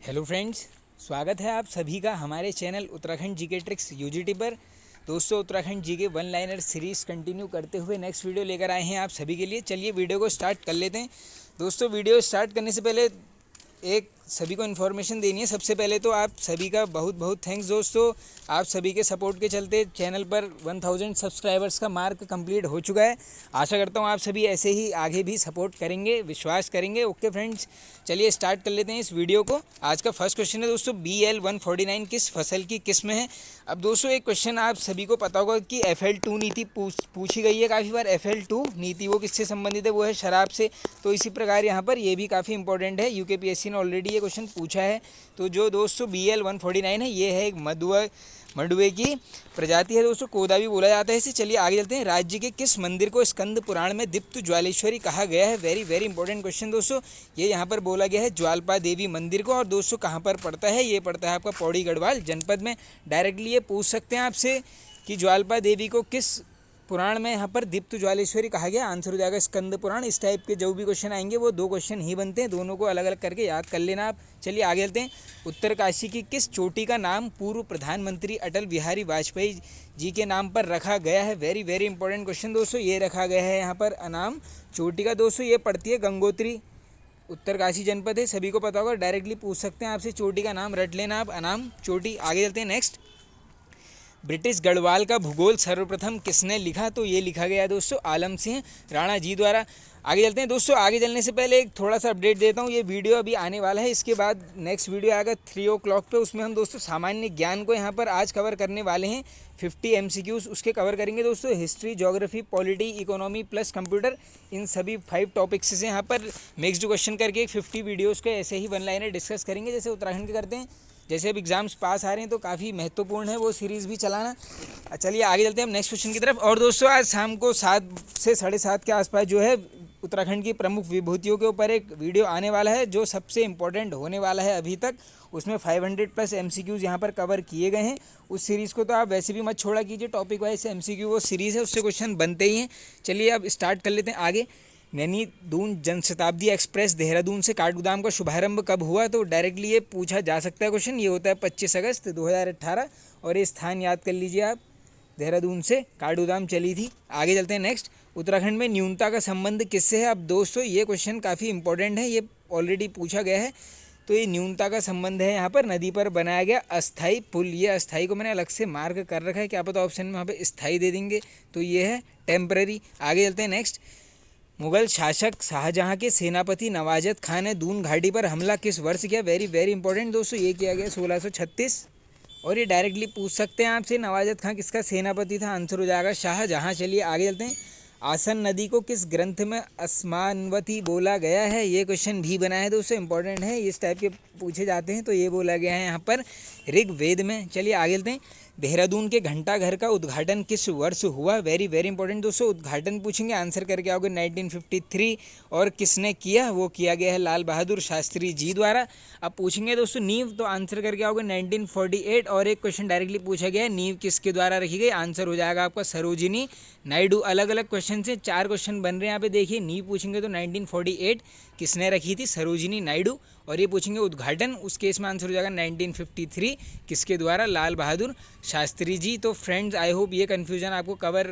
Hello friends, स्वागत है आप सभी का हमारे channel Uttarakhand GK tricks UGT पर। दोस्तों, Uttarakhand GK one liner series continue करते हुए नेक्स्ट वीडियो लेकर आए हैं आप सभी के लिए। चलिए वीडियो को स्टार्ट कर लेते हैं। दोस्तों, वीडियो स्टार्ट करने से पहले एक सभी को इन्फॉर्मेशन देनी है। सबसे पहले तो आप सभी का बहुत बहुत थैंक्स दोस्तों। आप सभी के सपोर्ट के चलते चैनल पर 1000 सब्सक्राइबर्स का मार्क कंप्लीट हो चुका है। आशा करता हूँ आप सभी ऐसे ही आगे भी सपोर्ट करेंगे, विश्वास करेंगे। ओके फ्रेंड्स, चलिए स्टार्ट कर लेते हैं इस वीडियो को। आज का फर्स्ट क्वेश्चन है दोस्तों, BL-149 किस फसल की किस्म है। अब दोस्तों, एक क्वेश्चन आप सभी को पता होगा कि FL2 नीति पूछी गई है काफ़ी बार। FL2 नीति वो किससे संबंधित है, वो है शराब से। तो इसी प्रकार यहाँ पर ये भी काफ़ी इंपॉर्टेंट है, UKPSC ने ऑलरेडी ये क्वेश्चन पूछा है। तो जो दोस्तों BL-149 है, ये है एक मंडुवे की प्रजाति है दोस्तों, कोदा भी बोला जाता है इसे। चलिए आगे चलते हैं। राज्य के किस मंदिर को स्कंद पुराण में दीप्त ज्वालेश्वरी कहा गया है। वेरी वेरी इंपॉर्टेंट क्वेश्चन दोस्तों। ये यहाँ पर बोला गया है ज्वालपा देवी मंदिर को। और दोस्तों कहाँ पर पड़ता है, ये पड़ता है आपका पौड़ी गढ़वाल जनपद में। डायरेक्टली ये पूछ सकते हैं आपसे कि ज्वालपा देवी को किस पुराण में यहाँ पर दीप्त ज्वालेश्वरी कहा गया। आंसर हो जाएगा स्कंद पुराण। इस टाइप के जो भी क्वेश्चन आएंगे वो 2 क्वेश्चन ही बनते हैं, दोनों को अलग अलग करके याद कर लेना आप। चलिए आगे चलते हैं। उत्तरकाशी की किस चोटी का नाम पूर्व प्रधानमंत्री अटल बिहारी वाजपेयी जी के नाम पर रखा गया है। वेरी वेरी इंपॉर्टेंट क्वेश्चन दोस्तों। ये रखा गया है यहाँ पर अनाम चोटी का। दोस्तों ये पड़ती है गंगोत्री, उत्तरकाशी जनपद है, सभी को पता होगा। डायरेक्टली पूछ सकते हैं आपसे, चोटी का नाम रट लेना आप, अनाम चोटी। आगे चलते हैं नेक्स्ट। ब्रिटिश गढ़वाल का भूगोल सर्वप्रथम किसने लिखा। तो ये लिखा गया दोस्तों आलम सिंह राणा जी द्वारा। आगे चलते हैं दोस्तों। आगे चलने से पहले एक थोड़ा सा अपडेट देता हूँ। ये वीडियो अभी आने वाला है, इसके बाद नेक्स्ट वीडियो आएगा 3 o'clock पे। उसमें हम दोस्तों सामान्य ज्ञान को यहाँ पर आज कवर करने वाले हैं। 50 MCQs उसके कवर करेंगे दोस्तों। History, geography, polity, economy plus computer, इन सभी 5 टॉपिक्स से यहाँ पर मिक्स्ड क्वेश्चन करके 50 वीडियोज़ को ऐसे ही वन लाइनर डिस्कस करेंगे, जैसे उत्तराखंड के करते हैं। जैसे अब एग्जाम्स पास आ रहे हैं तो काफ़ी महत्वपूर्ण है वो सीरीज़ भी चलाना। चलिए आगे चलते हैं हम नेक्स्ट क्वेश्चन की तरफ। और दोस्तों आज शाम को 7 से 7:30 के आसपास जो है उत्तराखंड की प्रमुख विभूतियों के ऊपर एक वीडियो आने वाला है, जो सबसे इंपॉर्टेंट होने वाला है अभी तक। उसमें 500+ MCQs यहाँ पर कवर किए गए हैं। उस सीरीज़ को तो आप वैसे भी मत छोड़ा कीजिए, टॉपिक वाइज MCQ वो सीरीज़ है, उससे क्वेश्चन बनते ही हैं। चलिए अब स्टार्ट कर लेते हैं आगे। नैनी दून जनशताब्दी एक्सप्रेस देहरादून से काठगोदाम का शुभारंभ कब हुआ। तो डायरेक्टली ये पूछा जा सकता है क्वेश्चन। ये होता है 25 अगस्त 2018। और ये स्थान याद कर लीजिए आप, देहरादून से काठगोदाम चली थी। आगे चलते हैं नेक्स्ट। उत्तराखंड में न्यूनता का संबंध किससे है। अब दोस्तों ये क्वेश्चन काफ़ी इंपॉर्टेंट है, ये ऑलरेडी पूछा गया है। तो ये न्यूनता का संबंध है यहाँ पर नदी पर बनाया गया अस्थाई पुल। ये अस्थाई को मैंने अलग से मार्क कर रखा है, क्या पता ऑप्शन में वहाँ पे स्थाई दे देंगे। तो ये है टेम्पररी। आगे चलते हैं नेक्स्ट। मुगल शासक शाहजहां के सेनापति नवाजत खान ने दून घाटी पर हमला किस वर्ष किया। वेरी वेरी इंपॉर्टेंट दोस्तों, ये किया गया 1636। और ये डायरेक्टली पूछ सकते हैं आपसे, नवाजत खान किसका सेनापति था। आंसर हो जाएगा शाहजहां। चलिए आगे चलते हैं। आसन नदी को किस ग्रंथ में अस्मानवती बोला गया है। ये क्वेश्चन भी बना है दोस्तों, इंपॉर्टेंट है, इस टाइप के पूछे जाते हैं। तो ये बोला गया है यहाँ पर ऋग्वेद में। चलिए आगे चलते हैं। देहरादून के घंटाघर का उद्घाटन किस वर्ष हुआ। वेरी वेरी इंपॉर्टेंट दोस्तों, उद्घाटन पूछेंगे, आंसर करके आओगे 1953। और किसने किया, वो किया गया है लाल बहादुर शास्त्री जी द्वारा। अब पूछेंगे दोस्तों नींव, तो आंसर करके आओगे 1948। और एक क्वेश्चन डायरेक्टली पूछा गया है, नींव किसके द्वारा रखी गई। आंसर हो जाएगा आपका सरोजिनी नायडू। अलग अलग क्वेश्चन से 4 क्वेश्चन बन रहे हैं यहाँ पे। देखिए नींव पूछेंगे तो 1948 किसने रखी थी, सरोजिनी नायडू। और ये पूछेंगे उद्घाटन, उस केस में आंसर हो जाएगा 1953 किसके द्वारा, लाल बहादुर शास्त्री जी। तो फ्रेंड्स आई होप ये कन्फ्यूजन आपको कवर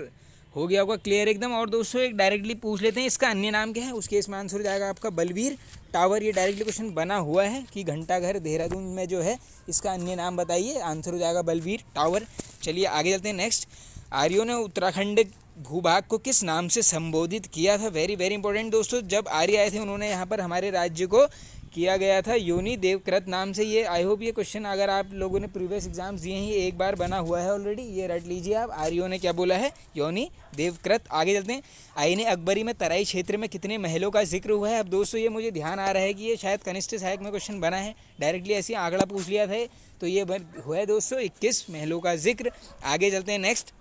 हो गया होगा, क्लियर एकदम। और दोस्तों एक डायरेक्टली पूछ लेते हैं, इसका अन्य नाम क्या है। उस केस में आंसर हो जाएगा आपका बलबीर टावर। ये डायरेक्टली क्वेश्चन बना हुआ है कि घंटाघर देहरादून में जो है इसका अन्य नाम बताइए। आंसर हो जाएगा बलबीर टावर। चलिए आगे चलते हैं नेक्स्ट। आर्यों ने उत्तराखंड भूभाग को किस नाम से संबोधित किया था। वेरी वेरी इंपॉर्टेंट दोस्तों, जब आर्य आए थे उन्होंने यहाँ पर हमारे राज्य को किया गया था योनि देवकृत नाम से। ये आई होप ये क्वेश्चन अगर आप लोगों ने प्रीवियस एग्जाम्स दिए हैं, एक बार बना हुआ है ऑलरेडी, ये रट लीजिए आप। आर्यों ने क्या बोला है, योनि देवकृत। आगे चलते हैं। आईने अकबरी में तराई क्षेत्र में कितने महलों का जिक्र हुआ है। अब दोस्तों ये मुझे ध्यान आ रहा है कि ये शायद कनिष्ठ सहायक में क्वेश्चन बना है, डायरेक्टली ऐसे आंकड़ा पूछ लिया था। तो ये हुआ है दोस्तों 21 महलों का जिक्र। आगे चलते हैं नेक्स्ट।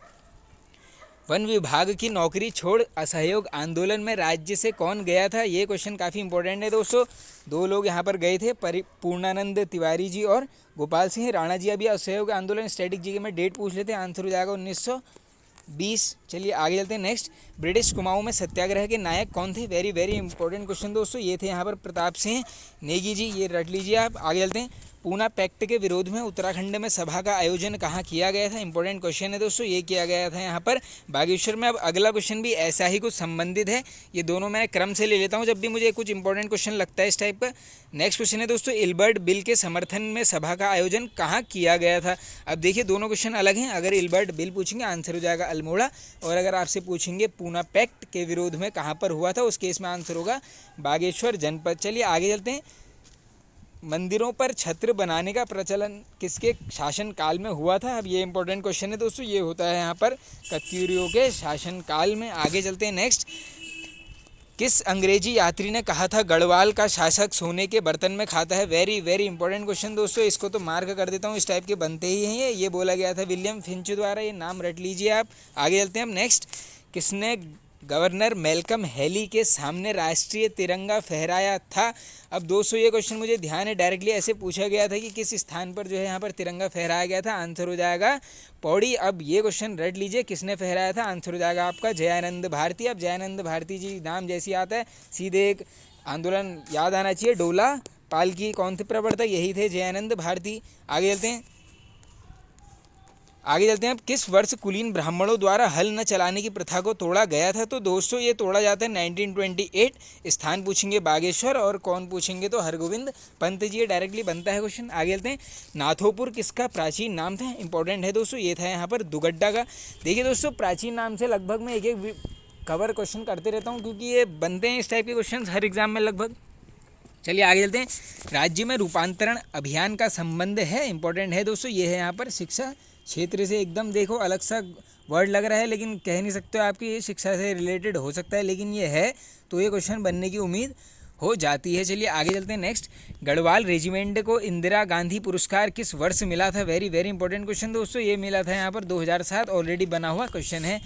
वन विभाग की नौकरी छोड़ असहयोग आंदोलन में राज्य से कौन गया था। ये क्वेश्चन काफ़ी इंपॉर्टेंट है दोस्तों। 2 लोग यहाँ पर गए थे, पूर्णानंद तिवारी जी और गोपाल सिंह राणा जी। अभी असहयोग आंदोलन स्टैटिक जी के में डेट पूछ लेते हैं, आंसर हो जाएगा 20। चलिए आगे चलते हैं नेक्स्ट। ब्रिटिश कुमाऊं में सत्याग्रह के नायक कौन थे? वेरी वेरी इंपॉर्टेंट क्वेश्चन दोस्तों, ये थे यहाँ पर प्रताप सिंह नेगी जी, ये रट लीजिए आप। आगे चलते हैं। पूना पैक्ट के विरोध में उत्तराखंड में सभा का आयोजन कहाँ किया गया था? इंपॉर्टेंट क्वेश्चन है दोस्तों, ये किया गया था यहाँ पर बागेश्वर में। अब अगला क्वेश्चन भी ऐसा ही कुछ संबंधित है, ये दोनों मैं क्रम से ले लेता हूँ जब भी मुझे कुछ इंपॉर्टेंट क्वेश्चन लगता है इस टाइप का। नेक्स्ट क्वेश्चन है दोस्तों, इल्बर्ट बिल के समर्थन में सभा का आयोजन कहाँ किया गया था? अब देखिए दोनों क्वेश्चन अलग हैं। अगर इल्बर्ट बिल पूछेंगे आंसर हो जाएगा अल्मोड़ा, और अगर आपसे पूछेंगे पूना पैक्ट के विरोध में कहाँ पर हुआ था, उस केस में आंसर होगा बागेश्वर जनपद। चलिए आगे चलते हैं। मंदिरों पर छत्र बनाने का प्रचलन किसके शासनकाल में हुआ था? अब ये इंपॉर्टेंट क्वेश्चन है दोस्तों, ये होता है यहाँ पर कत्यूरियों के शासनकाल में। आगे चलते हैं नेक्स्ट। किस अंग्रेजी यात्री ने कहा था गढ़वाल का शासक सोने के बर्तन में खाता है? वेरी वेरी इंपॉर्टेंट क्वेश्चन दोस्तों, इसको तो मार्क कर देता हूँ, इस टाइप के बनते ही हैं ये बोला गया था विलियम फिंच द्वारा, ये नाम रट लीजिए आप। आगे चलते हैं अब नेक्स्ट। किसने गवर्नर मेलकम हैली के सामने राष्ट्रीय तिरंगा फहराया था? अब दोस्तों ये क्वेश्चन मुझे ध्यान है, डायरेक्टली ऐसे पूछा गया था कि किस स्थान पर जो है यहाँ पर तिरंगा फहराया गया था, आंसर हो जाएगा पौड़ी। अब ये क्वेश्चन रट लीजिए, किसने फहराया था, आंसर हो जाएगा आपका जयानंद भारती। अब जयानंद भारती जी नाम जैसे आता है सीधे एक आंदोलन याद आना चाहिए, डोला पालकी, कौन थे प्रवर्तक, यही थे जयानंद भारती। आगे चलते हैं। अब किस वर्ष कुलीन ब्राह्मणों द्वारा हल न चलाने की प्रथा को तोड़ा गया था? तो दोस्तों ये तोड़ा जाता है 1928। स्थान पूछेंगे बागेश्वर, और कौन पूछेंगे तो हरगोविंद पंत जी, ये डायरेक्टली बनता है क्वेश्चन। आगे चलते हैं। नाथोपुर किसका प्राचीन नाम था? इंपॉर्टेंट है दोस्तों, ये था यहाँ पर दुगड्डा का। देखिए दोस्तों प्राचीन नाम से लगभग मैं एक एक कवर क्वेश्चन करते रहता हूँ, क्योंकि ये बनते हैं इस टाइप के क्वेश्चन हर एग्जाम में लगभग। चलिए आगे चलते हैं। राज्य में रूपांतरण अभियान का संबंध है, इंपॉर्टेंट है दोस्तों, ये है यहाँ पर शिक्षा क्षेत्र से। एकदम देखो अलग सा वर्ड लग रहा है, लेकिन कह नहीं सकते हो आपकी ये शिक्षा से रिलेटेड हो सकता है, लेकिन ये है तो ये क्वेश्चन बनने की उम्मीद हो जाती है। चलिए आगे चलते हैं नेक्स्ट। गढ़वाल रेजिमेंट को इंदिरा गांधी पुरस्कार किस वर्ष मिला था? वेरी वेरी इंपॉर्टेंट क्वेश्चन दोस्तों, ये मिला था यहाँ पर 2007, ऑलरेडी बना हुआ क्वेश्चन है।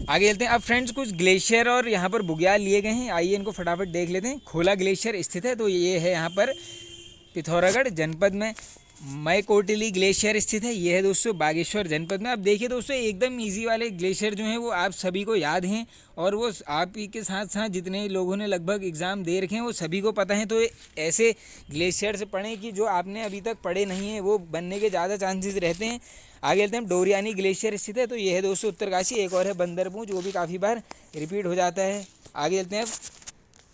आगे चलते हैं। अब फ्रेंड्स कुछ ग्लेशियर और यहाँ पर बुग्याल लिए गए हैं, आइए इनको फटाफट देख लेते हैं। खोला ग्लेशियर स्थित है, तो ये है यहाँ पर पिथौरागढ़ जनपद में। मैकोटिली ग्लेशियर स्थित है, ये है दोस्तों बागेश्वर जनपद में। अब देखिए दोस्तों एकदम इजी वाले ग्लेशियर जो हैं वो आप सभी को याद हैं, और वो आप ही के साथ साथ जितने लोगों ने लगभग एग्ज़ाम दे रखे हैं वो सभी को पता है। तो ऐसे ग्लेशियर से पढ़ें कि जो आपने अभी तक पढ़े नहीं हैं, वो बनने के ज़्यादा चांसेस रहते हैं। आगे चलते हैं। डोरियानी ग्लेशियर स्थित है, तो ये है दोस्तों उत्तरकाशी। एक और है बंदरपूंछ, वो भी काफ़ी बार रिपीट हो जाता है। आगे चलते हैं।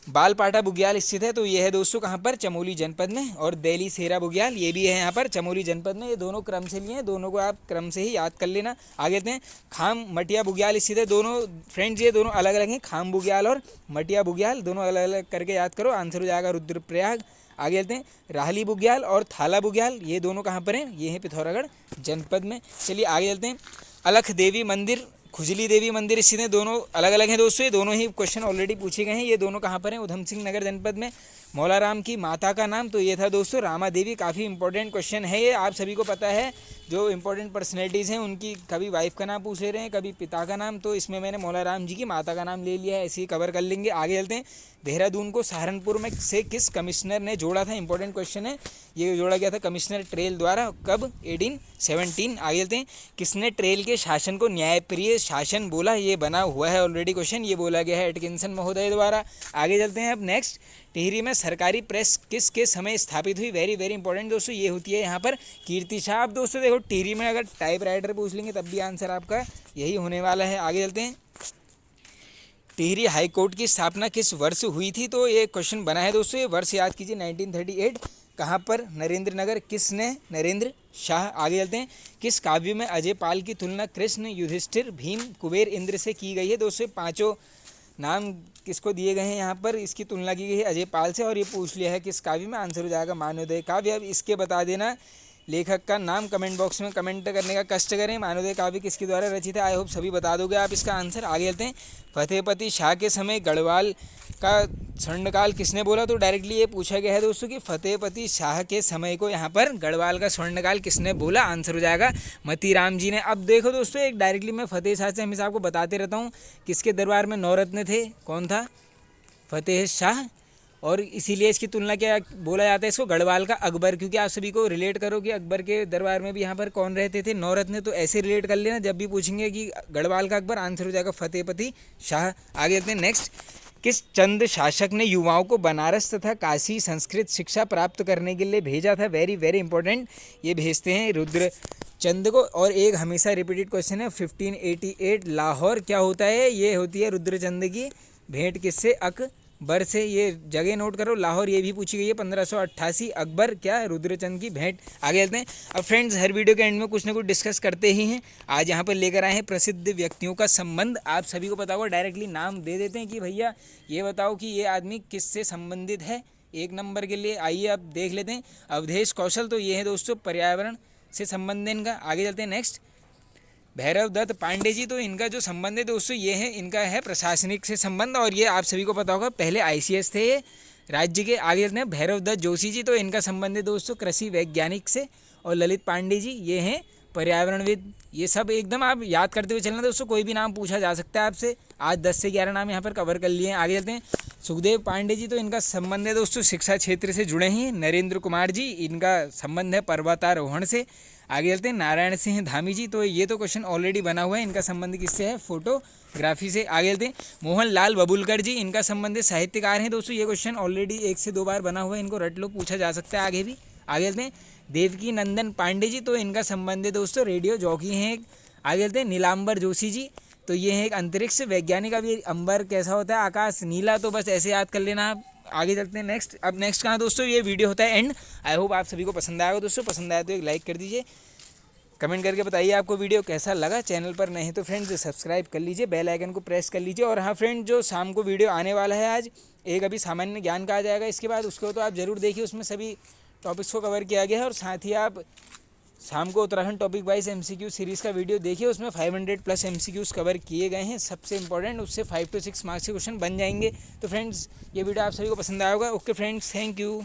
बालपाटा बुग्याल स्थित है, तो ये है दोस्तों कहाँ पर? चमोली जनपद में। और दिल्ली सेरा बुग्याल ये भी है यहाँ पर चमोली जनपद में। ये दोनों क्रम से लिए हैं, दोनों को आप क्रम से ही याद कर लेना। आगे चलते हैं। खाम मटिया बुग्याल स्थित है, दोनों फ्रेंड्स ये दोनों अलग अलग हैं, खाम बुग्याल और मटिया बुग्याल, दोनों अलग अलग करके याद करो, आंसर हो जाएगा रुद्रप्रयाग। आगे चलते हैं। राहली बुग्याल और थाला बुग्याल ये दोनों कहाँ पर हैं? ये हैं पिथौरागढ़ जनपद में। चलिए आगे चलते हैं। अलख देवी मंदिर, खुजली देवी मंदिर स्थित हैं, दोनों अलग अलग हैं दोस्तों, ये दोनों ही क्वेश्चन ऑलरेडी पूछे गए हैं। ये दोनों कहाँ पर हैं? उधम सिंह नगर जनपद में। मौलाराम की माता का नाम, तो ये था दोस्तों रामा देवी। काफ़ी इंपॉर्टेंट क्वेश्चन है ये, आप सभी को पता है जो इंपॉर्टेंट पर्सनैलिटीज़ हैं उनकी कभी वाइफ का नाम पूछ ले रहे हैं, कभी पिता का नाम, तो इसमें मैंने मौलाराम जी की माता का नाम ले लिया है, ऐसे ही कवर कर लेंगे। आगे चलते हैं। देहरादून को सहारनपुर में से किस कमिश्नर ने जोड़ा था? इंपॉर्टेंट क्वेश्चन है, ये जोड़ा गया था कमिश्नर ट्रेल द्वारा, कब? 1817। आगे चलते हैं। किसने ट्रेल के शासन को न्यायप्रिय शासन बोला? ये बना हुआ है ऑलरेडी क्वेश्चन, ये बोला गया है एटकिंसन महोदय द्वारा। आगे चलते हैं। अब नेक्स्ट। टिहरी में सरकारी प्रेस किस के समय स्थापित हुई? वेरी वेरी इंपॉर्टेंट दोस्तों, ये होती है यहाँ पर कीर्ति शाह। अब दोस्तों देखो टिहरी में अगर टाइप राइटर पूछ लेंगे तब भी आंसर आपका यही होने वाला है। आगे चलते हैं। टिहरी हाई कोर्ट की स्थापना किस वर्ष हुई थी? तो ये क्वेश्चन बना है दोस्तों, ये वर्ष याद कीजिए 1938। कहाँ पर? नरेंद्र नगर। किसने? नरेंद्र शाह। आगे चलते हैं। किस काव्य में अजय पाल की तुलना कृष्ण, युधिष्ठिर, भीम, कुबेर, इंद्र से की गई है? दोस्तों पांचों नाम किसको दिए गए हैं यहाँ पर? इसकी तुलना की गई है अजय पाल से, और ये पूछ लिया है किस काव्य में? आंसर हो जाएगा मानवोदय काव्य। अब इसके बता देना लेखक का नाम, कमेंट बॉक्स में कमेंट करने का कष्ट करें। मानवोदय काव्य किसके द्वारा रचित है? आई होप सभी बता दोगे आप इसका आंसर। आगे चलते हैं। फतेहपति शाह के समय गढ़वाल का स्वर्णकाल किसने बोला? तो डायरेक्टली ये पूछा गया है दोस्तों कि फतेहपति शाह के समय को यहाँ पर गढ़वाल का स्वर्णकाल किसने बोला? आंसर हो जाएगा मतीराम जी ने। अब देखो दोस्तों एक डायरेक्टली मैं फतेह शाह से हमेशा आपको बताते रहता हूँ, किसके दरबार में नौरत्न थे? कौन था? फतेह शाह और इसीलिए इसकी तुलना क्या बोला जाता है इसको, गढ़वाल का अकबर, क्योंकि आप सभी को रिलेट करो कि अकबर के दरबार में भी यहाँ पर कौन रहते थे, नौरत्न। तो ऐसे रिलेट कर लेना जब भी पूछेंगे कि गढ़वाल का अकबर, आंसर हो जाएगा फतेहपति शाह। आगे चलते हैं नेक्स्ट। किस चंद शासक ने युवाओं को बनारस तथा काशी संस्कृत शिक्षा प्राप्त करने के लिए भेजा था? वेरी वेरी इंपॉर्टेंट, ये भेजते हैं रुद्र चंद को। और एक हमेशा रिपीटेड क्वेश्चन है 1588 लाहौर क्या होता है? ये होती है रुद्रचंद की भेंट किससे? अकबर से। ये जगह नोट करो, लाहौर ये भी पूछी गई है 1588, अकबर क्या? रुद्रचंद की भेंट। आगे चलते हैं। अब फ्रेंड्स हर वीडियो के एंड में कुछ ना कुछ डिस्कस करते ही हैं। आज यहाँ पर लेकर आए हैं प्रसिद्ध व्यक्तियों का संबंध। आप सभी को पता होगा, डायरेक्टली नाम दे देते हैं कि भैया ये बताओ कि ये आदमी किससे संबंधित है। एक नंबर के लिए आइए अब देख लेते हैं। अवधेश कौशल, तो ये है दोस्तों पर्यावरण से संबंध है इनका। आगे चलते हैं नेक्स्ट। भैरव दत्त पांडे जी, तो इनका जो संबंध है दोस्तों ये है, इनका है प्रशासनिक से संबंध, और ये आप सभी को पता होगा पहले ICS थे ये राज्य के। आगे चलते हैं। भैरव दत्त जोशी जी, तो इनका संबंध है दोस्तों कृषि वैज्ञानिक से। और ललित पांडे जी ये हैं पर्यावरणविद। ये सब एकदम आप याद करते हुए चलना दोस्तों, कोई भी नाम पूछा जा सकता है आपसे। आज 10 से 11 नाम यहाँ पर कवर कर लिए हैं। आगे चलते हैं। सुखदेव पांडे जी, तो इनका संबंध है दोस्तों शिक्षा क्षेत्र से जुड़े हैं। नरेंद्र कुमार जी, इनका संबंध है पर्वतारोहण से। आगे चलते हैं। नारायण सिंह धामी जी, तो ये तो क्वेश्चन ऑलरेडी बना हुआ है, इनका संबंध किससे है? फोटोग्राफी से। आगे चलते हैं। मोहन लाल बबुलकर जी, इनका संबंध साहित्यकार हैं दोस्तों। ये क्वेश्चन ऑलरेडी 1 से 2 बार बना हुआ है, इनको रट लो, पूछा जा सकता है आगे भी। आगे चलते हैं। देवकी नंदन पांडे जी, तो इनका संबंध है दोस्तों रेडियो जॉकी हैं एक। आगे चलते हैं। नीलांबर जोशी जी, तो ये है एक अंतरिक्ष वैज्ञानिक। अभी अंबर कैसा होता है? आकाश नीला, तो बस ऐसे याद कर लेना आप। आगे चलते हैं नेक्स्ट। अब नेक्स्ट कहाँ दोस्तों, ये वीडियो होता है एंड। आई होप आप सभी को पसंद आएगा दोस्तों। पसंद आया तो एक लाइक कर दीजिए, कमेंट करके बताइए आपको वीडियो कैसा लगा। चैनल पर नहीं तो फ्रेंड्स सब्सक्राइब कर लीजिए, बेल आइकन को प्रेस कर लीजिए। और हाँ फ्रेंड, जो शाम को वीडियो आने वाला है आज, एक अभी सामान्य ज्ञान का आ जाएगा, इसके बाद उसको तो आप ज़रूर देखिए, उसमें सभी टॉपिक्स को कवर किया गया है। और साथ ही आप शाम को Uttarakhand topic wise MCQ series का वीडियो देखिए, उसमें 500+ MCQs कवर किए गए हैं। सबसे इंपॉर्टेंट, उससे 5 से 6 मार्क्स के क्वेश्चन बन जाएंगे। तो फ्रेंड्स ये वीडियो आप सभी को पसंद आया होगा। Okay friends, thank you.